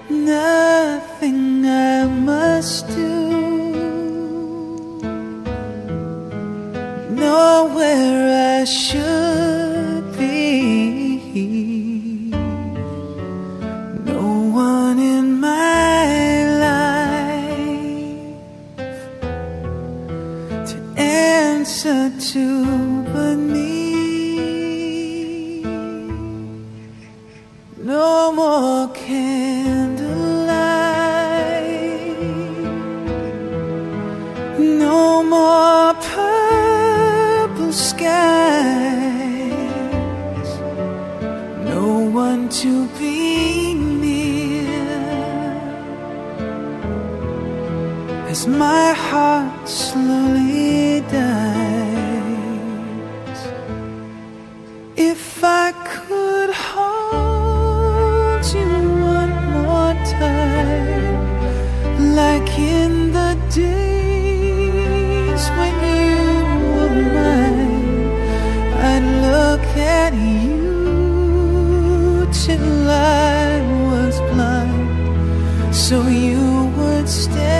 Nothing I must do, nowhere I should be, no one in my life to answer to but me. No more candlelight, no more purple skies, no one to be near as my heart slowly dies. If I could hold you one more time, like in the days when you were mine, I'd look at you till I was blind, so you would stay.